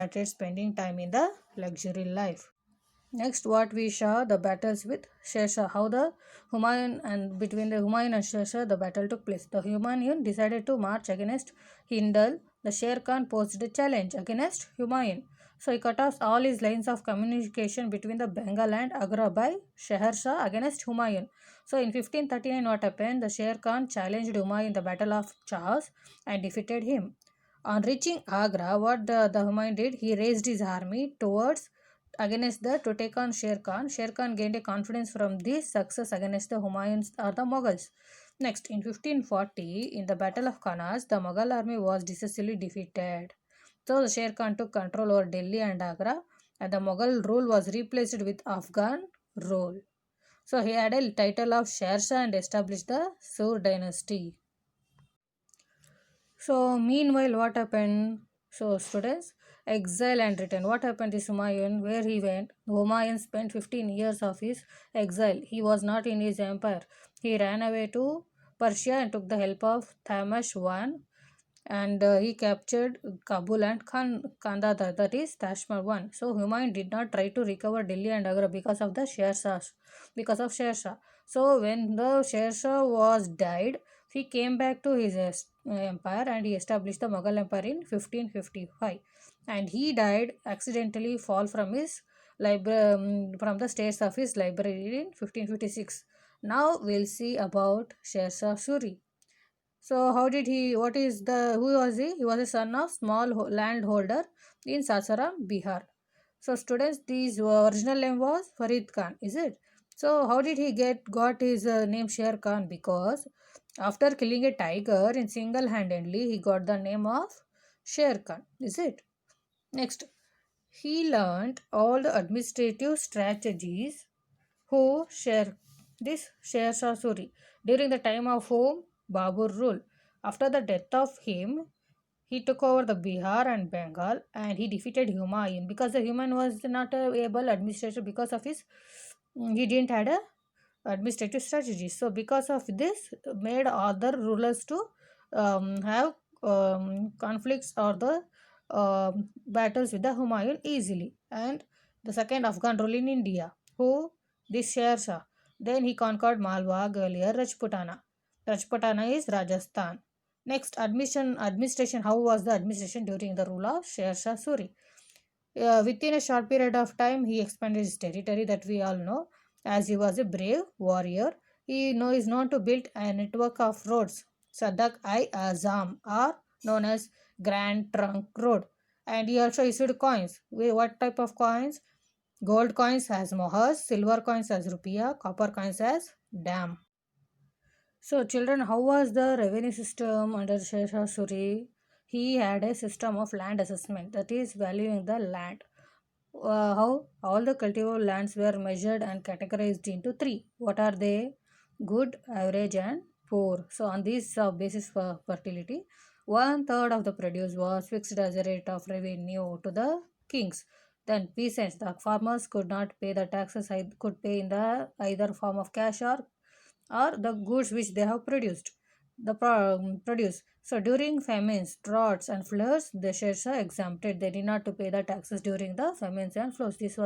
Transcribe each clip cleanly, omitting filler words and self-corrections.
started spending time in the luxury life. Next, what we saw the battles with Sher how the Humayun and between the Humayun and Sher the battle took place. The Humayun decided to march against Hindal. The Sher Khan posed a challenge against Humayun. So he cut off all his lines of communication between the Bengal and Agra by Sheher Shah against Humayun. So in 1539, what happened? The Sher Khan challenged Humayun in the Battle of Chahas and defeated him. On reaching Agra, what the Humayun did, he raised his army towards against the to take on Sher Khan. Sher Khan gained a confidence from this success against the Humayuns or the Mughals. Next, in 1540, in the Battle of Kanas, the Mughal army was decisively defeated. So, the Sher Khan took control over Delhi and Agra, and the Mughal rule was replaced with Afghan rule. So, he had a title of Sher Shah and established the Sur dynasty. So, meanwhile, what happened? So, students, exile and return. What happened is Humayun, where he went? Humayun spent 15 years of his exile. He was not in his empire. He ran away to Persia and took the help of Tamash I, and he captured Kabul and Kandahar, that is Tashmar I. So Humayun did not try to recover Delhi and Agra because of the Sher Shah, because of Sher Shah. So when the Sher Shah was died, he came back to his empire and he established the Mughal Empire in 1555. And he died accidentally fall from his library from the stairs of his library in 1556. Now we'll see about Sher Shah Suri. So how did he? What is the? Who was he? He was a son of small landholder in Sasaram, Bihar. So students, this original name was Farid Khan. Is it? So how did he got his name Sher Khan? Because after killing a tiger in single-handedly, he got the name of Sher Khan. Is it? Next, he learned all the administrative strategies who share this Sher Shah Suri during the time of whom Babur rule. After the death of him, he took over the Bihar and Bengal and he defeated Humayun because the Humayun was not a able administrator because of his he didn't had a administrative strategy. So because of this, made other rulers to have conflicts or the battles with the Humayun easily. And the second Afghan rule in India, who this Sher Shah. Then he conquered Malwa, Gwalior, Rajputana. Rajputana is Rajasthan. Next, administration. How was the administration during the rule of Sher Shah Suri? Within a short period of time, he expanded his territory that we all know, as he was a brave warrior. He is known to build a network of roads. Sadak-i-Azam are known as Grand Trunk Road. And he also issued coins. What type of coins? Gold coins as mohars, silver coins as rupiah, copper coins as dam. So, children, how was the revenue system under Shesha Suri? He had a system of land assessment, that is, valuing the land. How all the cultivable lands were measured and categorized into three. What are they? Good, average, and poor. So, on this basis for fertility, one third of the produce was fixed as a rate of revenue to the kings. Then peasants, the farmers could not pay the taxes, could pay in the either form of cash or the goods which they have produced. The produce. So during famines, droughts, and floods, the shares are exempted. They did not to pay the taxes during the famines and floods. This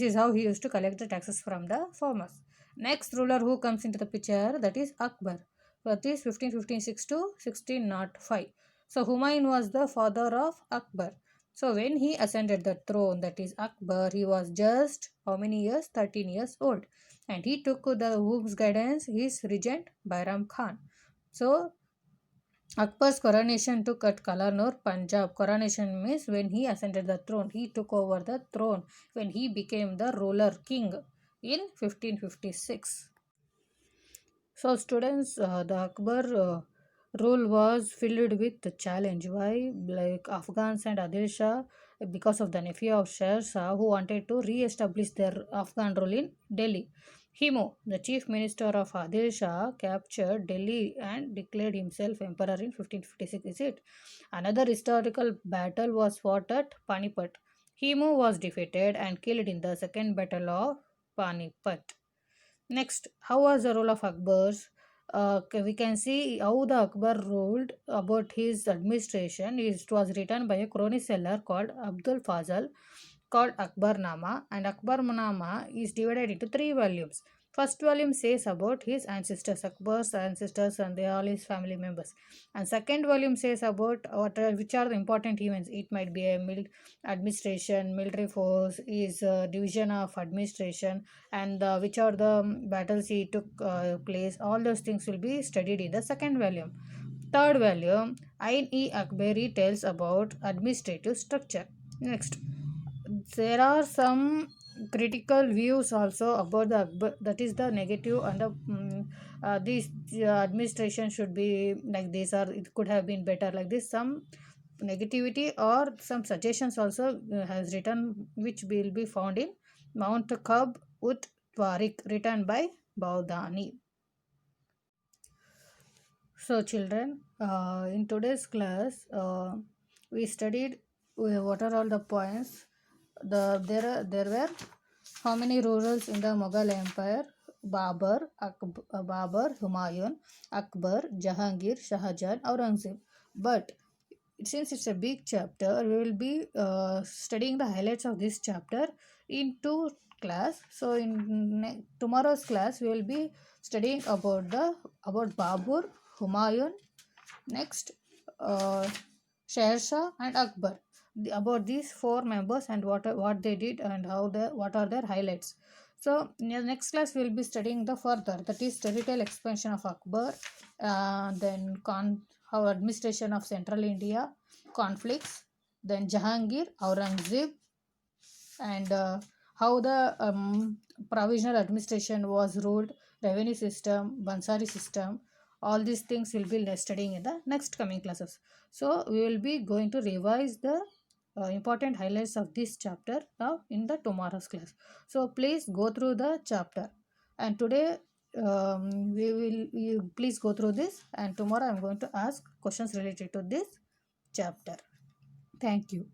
is how he used to collect the taxes from the farmers. Next ruler who comes into the picture, that is Akbar. That is 1556 to 1605. So Humayun was the father of Akbar. So when he ascended the throne, that is Akbar, he was just how many years? 13 years old. And he took the whose guidance his regent Bairam Khan. So Akbar's coronation took at Kalanur, Punjab. Coronation means when he ascended the throne, he took over the throne when he became the ruler king in 1556. So, students, the Akbar rule was filled with the challenge. Why? Like Afghans and Adil Shah, because of the nephew of Sher Shah, who wanted to re-establish their Afghan rule in Delhi. Himu, the chief minister of Adil Shah, captured Delhi and declared himself emperor in 1556. Is it? Another historical battle was fought at Panipat. Himu was defeated and killed in the second battle of Panipat. Next, how was the role of Akbar's? we can see how the Akbar ruled about his administration. It was written by a chronicle called Abdul Fazal, called Akbarnama, and Akbarnama is divided into three volumes. First volume says about his ancestors, Akbar's ancestors, and they all his family members. And second volume says about which are the important events. It might be a administration, military force, is division of administration, and which are the battles he took place. All those things will be studied in the second volume. Third volume, Ain-e Akbari tells about administrative structure. Next, there are some critical views also about the Akbar, that is the negative, and the this administration should be like this, or it could have been better like this. Some negativity or some suggestions also has written, which will be found in Mount Kab ut Tariq, written by Baudani. So, children, in today's class, we studied what are all the points. There were how many rulers in the Mughal Empire? Babur, Humayun, Akbar, Jahangir, Shahjahan, Aurangzeb. But since it's a big chapter, we will be studying the highlights of this chapter in two class. So in tomorrow's class, we will be studying about Babur, Humayun, next Sher Shah and Akbar. About these four members and what they did and what are their highlights. So in the next class we will be studying the further, that is territorial expansion of Akbar, then how administration of central India, conflicts, then Jahangir, Aurangzeb, and how the provisional administration was ruled, revenue system, Bansari system. All these things will be studying in the next coming classes. So we will be going to revise the important highlights of this chapter now in the tomorrow's class. So please go through the chapter, and today we will you please go through this, and tomorrow I am going to ask questions related to this chapter. Thank you.